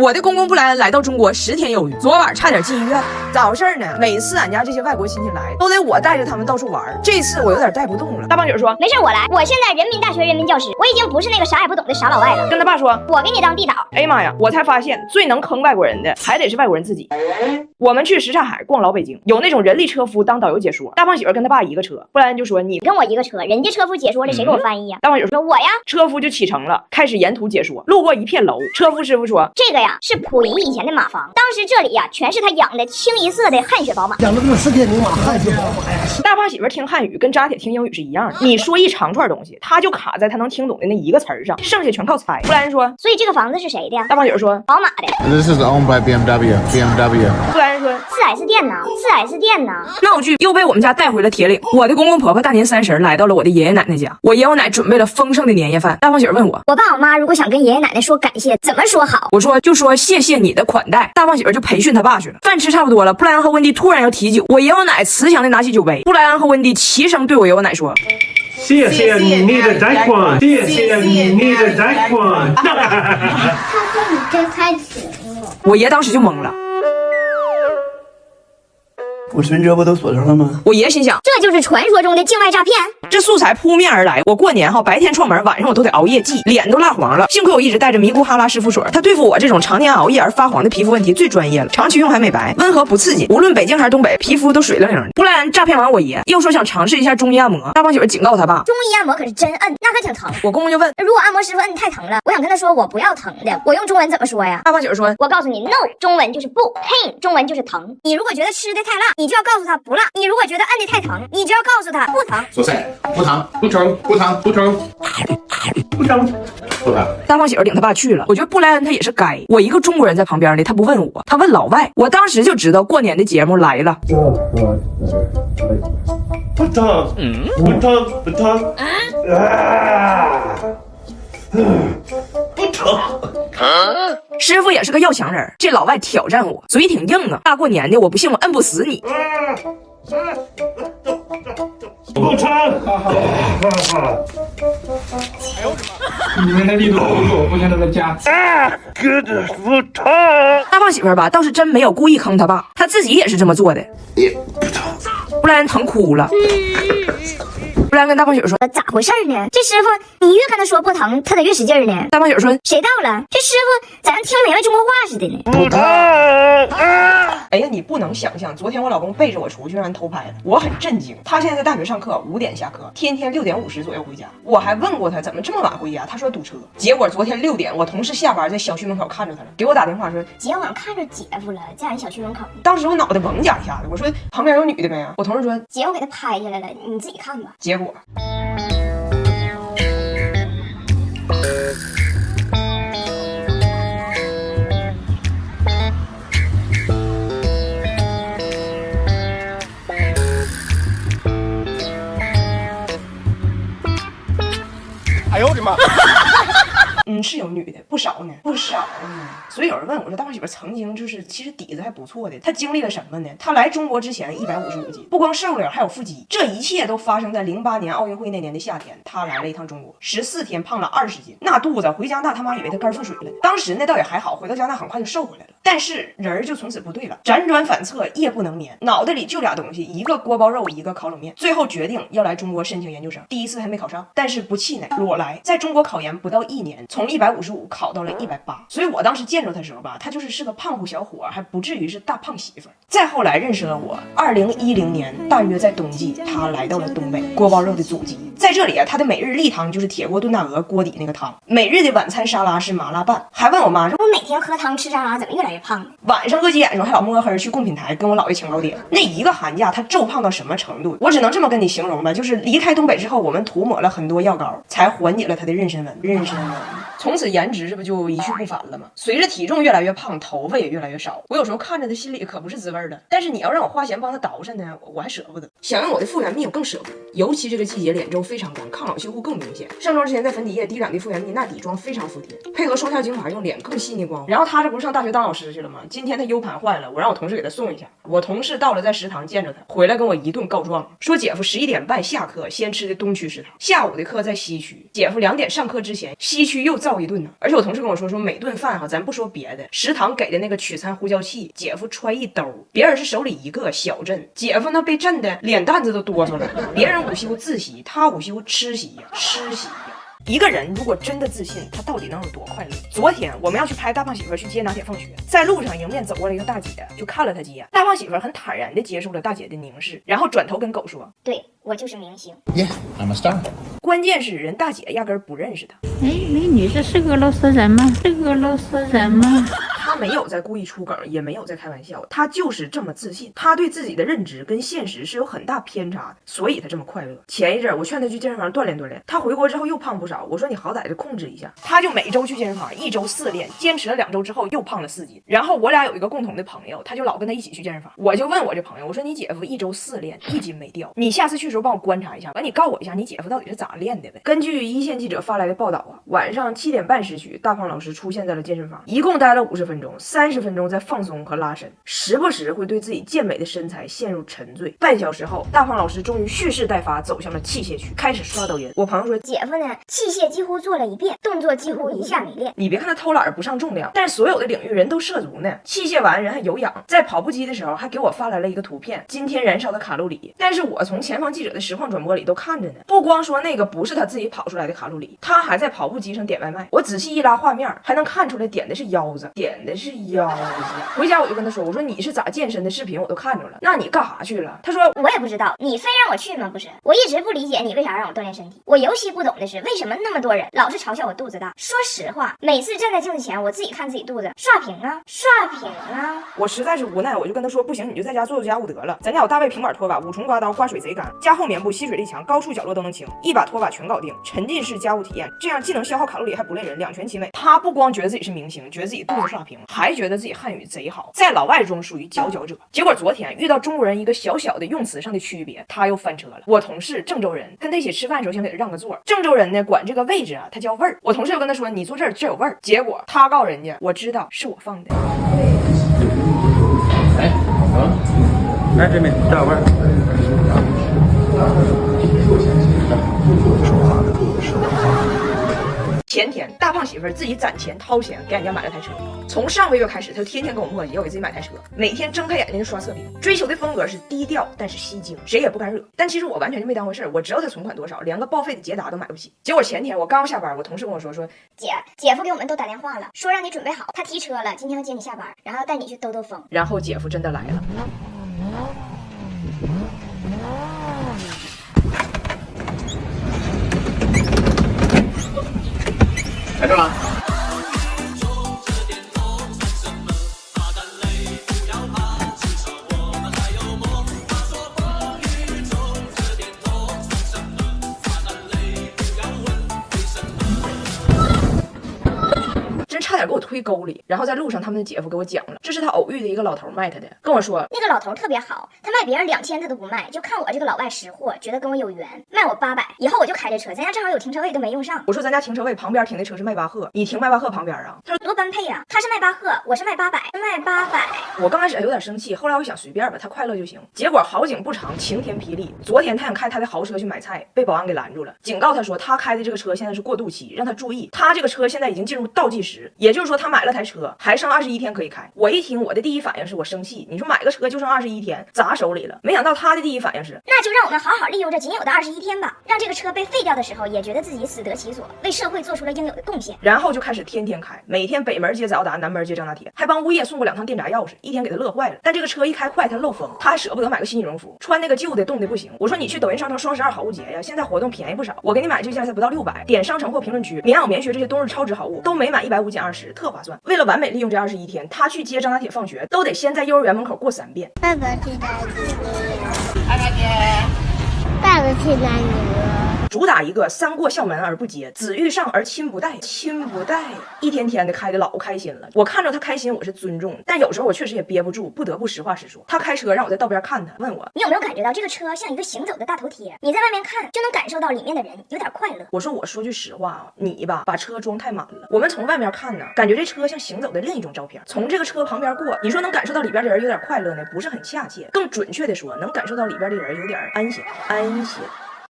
我的公公布莱恩来到中国10天有余，昨晚差点进医院。咋回事呢？每次俺家这些外国亲戚来，都得我带着他们到处玩。这次我有点带不动了。大胖姐说：“没事，我来。我现在人民大学人民教师，我已经不是那个啥也不懂的傻老外了。”跟他爸说：“我给你当地导。”哎呀妈呀！我才发现最能坑外国人的还得是外国人自己。我们去什刹海逛老北京，有那种人力车夫当导游解说。大胖媳妇跟他爸一个车，布莱恩就说：“你跟我一个车，人家车夫解说了，谁给我翻译呀？”大胖媳妇说：“我呀。”车夫就启程了，开始沿途解说。路过一片楼，车夫师傅说：“这个呀是溥仪以前的马房，当时这里呀全是他养的清一色的汗血宝马，养了这么10天的马，汗血宝马呀。”大胖媳妇听汉语跟扎铁听英语是一样的，你说一长串东西，他就卡在他能听懂的那一个词儿上，剩下全靠猜。布莱恩说：“所以这个房子是谁的呀？”大胖媳妇说：“宝马的。” This is owned by BMW. 布莱恩说：“4S 店呢？4S 店呢？”闹剧又被我们家带回了铁岭。我的公公婆婆大年30来到了我的爷爷奶奶家，我爷爷奶准备了丰盛的年夜饭。大胖媳妇问我：“我爸我妈如果想跟爷爷奶奶说感谢，怎么说好？”我说：“就说谢谢你的款待。”大胖媳妇就培训他爸去了。饭吃差不多了，布莱恩和温蒂突然要提酒，我爷爷奶慈祥的拿起酒杯，布莱恩和温蒂齐声对我爷爷奶说：“谢谢你的贷款，谢谢你的贷款。”他说你真开心了。我爷当时就懵了。我存折不都锁上了吗？我爷心想，这就是传说中的境外诈骗。这素材扑面而来。我过年白天串门，晚上我都得熬夜记，脸都蜡黄了。幸亏我一直带着迷菇哈拉湿肤水，它对付我这种常年熬夜而发黄的皮肤问题最专业了。长期用还美白，温和不刺激，无论北京还是东北，皮肤都水灵灵的。布莱恩诈骗完我爷，又说想尝试一下中医按摩。大胖媳妇警告他爸，中医按摩可是真摁，那可挺疼。我公公就问，如果按摩师傅摁太疼了，我想跟他说我不要疼的，我用中文怎么说呀？大胖媳妇说，我告诉你 ，no， 中文就是不 ，pain 中文就是疼。你如果觉得吃的太辣，你就要告诉他不辣；你如果觉得摁的太疼，你就要告诉他不疼。说菜不疼不疼不疼不疼不疼不疼。大胖媳妇领他爸去了。我觉得布莱恩他也是该，我一个中国人在旁边呢，他不问我，他问老外。我当时就知道过年的节目来了。不疼，不疼，不疼，不疼。师傅也是个要强人，这老外挑战我，嘴挺硬啊。大过年的，我不信我摁不死你。不疼。你们的力度不足，我不现在在家。不疼。大胖媳妇吧，倒是真没有故意坑他爸，他自己也是这么做的。布莱恩疼哭了。布莱恩跟大胖媳妇说：“咋回事呢？这师傅，你越跟他说不疼，他咋越使劲呢？”大胖媳妇说：“谁到了？这师傅咋跟听明白中国话似的呢？”不疼。哎呀，你不能想象，昨天我老公背着我出去让人偷拍了，我很震惊。他现在在大学上课，5点下课，天天6点50左右回家。我还问过他怎么这么晚回家，他说堵车。结果昨天6点，我同事下班在小区门口看着他了，给我打电话说：“姐，我看着姐夫了，在俺小区门口。”当时我脑袋嗡家一下子，我说旁边有女的没啊？我同事说：“姐，我给他拍下来了，你自己看吧。”结果。哎呦我的妈！是有女的，不少呢，不少呢。所以有人问我说，大胖媳妇曾经其实底子还不错的，她经历了什么呢？她来中国之前155斤，不光瘦了，还有腹肌。这一切都发生在08年奥运会那年的夏天，她来了一趟中国，14天胖了20斤，那肚子回加拿大他妈以为她肝腹水了。当时呢倒也还好，回到加拿大很快就瘦回来了。但是人就从此不对了，辗转反侧，夜不能眠，脑袋里就俩东西，一个锅包肉，一个烤冷面。最后决定要来中国申请研究生，第一次还没考上，但是不气馁，裸来，在中国考研不到1年，从155考到了180。所以我当时见着他的时候吧，他是个胖乎小伙，还不至于是大胖媳妇。再后来认识了我，2010年大约在冬季，他来到了东北，锅包肉的祖籍。在这里啊，他的每日例汤就是铁锅炖大鹅锅底那个汤，每日的晚餐沙拉是麻辣拌。还问我妈说，我每天喝汤吃沙拉，怎么越来越胖呢？晚上饿急眼的时候还老摸黑去贡品台跟我姥爷请糕点。那一个寒假他骤胖到什么程度，我只能这么跟你形容吧，就是离开东北之后，我们涂抹了很多药膏，才缓解了他的妊娠纹。从此颜值这不就一去不返了吗？随着体重越来越胖，头发也越来越少。我有时候看着他心里可不是滋味的，但是你要让我花钱帮他捯饬呢，我还舍不得。想用我的复原蜜，我更舍不得。尤其这个季节，脸皱非常干，抗老修护更明显。上妆之前在粉底液滴两滴复原蜜，那底妆非常服帖，配合双效精华，用脸更细腻光滑。然后他这不是上大学当老师去了吗？今天他 U 盘坏了，我让我同事给他送一下。我同事到了，在食堂见着他，回来跟我一顿告状，说姐夫11点半下课，先吃的东区食堂，下午的课在西区。姐夫2点上课之前，西区又造一顿呢。而且我同事跟我说每顿饭哈，咱不说别的，食堂给的那个取餐呼叫器，姐夫揣一兜，别人是手里一个，小震，姐夫那被震的脸蛋子都哆嗦了。别人午休自习，他午休吃席呀，吃席呀。一个人如果真的自信，他到底能有多快乐？昨天我们要去拍大胖媳妇去接拿铁放学，在路上迎面走过来一个大姐，就看了他几眼。大胖媳妇很坦然地接受了大姐的凝视，然后转头跟狗说：“对我就是明星。” Yeah, I'm a star. 关键是人大姐压根儿不认识他。哎，那个女士是俄罗斯人吗？是俄罗斯人吗？他没有在故意出梗，也没有在开玩笑，他就是这么自信。他对自己的认知跟现实是有很大偏差的，所以他这么快乐。前一阵我劝他去健身房锻炼锻炼，他回国之后又胖不少。我说你好歹的控制一下，他就每周去健身房，1周4练，坚持了2周之后又胖了4斤。然后我俩有一个共同的朋友，他就老跟他一起去健身房。我就问我这朋友，我说你姐夫1周4练1斤没掉，你下次去的时候帮我观察一下，完你告诉我一下你姐夫到底是咋练的呗。根据一线记者发来的报道啊，晚上7点半时许，大胖老师出现在了健身房，一共待了50分钟，30分钟在放松和拉伸，时不时会对自己健美的身材陷入沉醉。半小时后，大胖老师终于蓄势待发，走向了器械区，开始刷抖音。我朋友说，姐夫呢，器械几乎做了1遍，动作几乎一下没练。你别看他偷懒不上重量，但是所有的领域人都涉足呢。器械完人还有氧，在跑步机的时候还给我发来了一个图片，今天燃烧的卡路里。但是我从前方记者的实况转播里都看着呢，不光说那个不是他自己跑出来的卡路里，他还在跑步机上点外卖。我仔细一拉画面，还能看出来点的是腰子，点的是腰子。回家我就跟他说，我说你是咋健身的视频我都看着了，那你干啥去了？他说我也不知道，你非让我去吗？不是，我一直不理解你为啥让我锻炼身体。我尤其不懂的是，为什么那么多人老是嘲笑我肚子大？说实话，每次站在镜子前，我自己看自己肚子，刷屏啊，刷屏啊！我实在是无奈，我就跟他说，不行，你就在家做做家务得了。咱家有大卫平板拖把、5重刮刀，刮水贼干，加厚棉布，吸水力强，高处角落都能清，一把拖把全搞定，沉浸式家务体验，这样既能消耗卡路里还不累人，两全其美。他不光觉得自己是明星，觉得自己肚子刷屏，还觉得自己汉语贼好，在老外中属于佼佼者。结果昨天遇到中国人一个小小的用词上的区别，他又翻车了。我同事郑州人跟他一起吃饭的时候想给他让个座，郑州人呢管这个位置啊，他叫味儿。我同事就跟他说，你坐这儿这有味儿。结果他告人家，我知道是我放的。来这边大味儿。前天大胖媳妇自己攒钱掏钱给俺家买了台车，从上个月开始，他就天天跟我磨叽要给自己买台车，每天睁开眼睛就刷测评，追求的风格是低调但是吸睛，谁也不敢惹。但其实我完全就没当回事，我知道他存款多少，连个报废的捷达都买不起。结果前天我刚下班，我同事跟我说姐夫给我们都打电话了，说让你准备好，他提车了，今天要接你下班，然后带你去兜兜风。然后姐夫真的来了。来这吧。差点给我推沟里，然后在路上他们的姐夫给我讲了，这是他偶遇的一个老头卖他的，跟我说那个老头特别好，他卖别人2000他都不卖，就看我这个老外识货，觉得跟我有缘，卖我800，以后我就开这车，咱家正好有停车位都没用上。我说咱家停车位旁边停的车是迈巴赫，你停迈巴赫旁边啊？他说多般配啊，他是迈巴赫，我是卖800，卖800。我刚开始还有点生气，后来我想随便吧，他快乐就行。结果好景不长，晴天霹雳，昨天他想开他的豪车去买菜，被保安给拦住了，警告他说他开的这个车现在是过渡期，让他注意，他这个车现在已经进入倒计时，也就是说他买了台车还剩21天可以开。我一听，我的第一反应是我生气，你说买个车就剩21天，砸手里了。没想到他的第一反应是，那就让我们好好利用这仅有的21天吧，让这个车被废掉的时候，也觉得自己死得其所，为社会做出了应有的贡献。然后就开始天天开，每天北门接早达，南门接张大铁，还帮物业送过2趟电闸钥匙，一天给他乐坏了。但这个车一开快，他漏风，他还舍不得买个新羽绒服，穿那个旧的冻的不行。我说你去抖音商城双12好物节呀，现在活动便宜不少，我给你买这件才不到600，点商城或评论区棉袄棉靴这些冬日超值好物都每买150减20，特划算。为了完美利用这21天，他去接张大铁放学都得先在幼儿园门口过3遍。爸爸去哪里了？爸爸去哪里了？主打一个3过校门而不接，子欲上而亲不待，亲不待，一天天的开的老开心了。我看着他开心，我是尊重，但有时候我确实也憋不住，不得不实话实说。他开车让我在道边看他，问我你有没有感觉到这个车像一个行走的大头贴？你在外面看就能感受到里面的人有点快乐。我说我说句实话啊，你吧把车装太满了。我们从外面看呢，感觉这车像行走的另一种照片。从这个车旁边过，你说能感受到里边的人有点快乐呢，不是很恰切。更准确的说，能感受到里边的人有点安闲，安闲。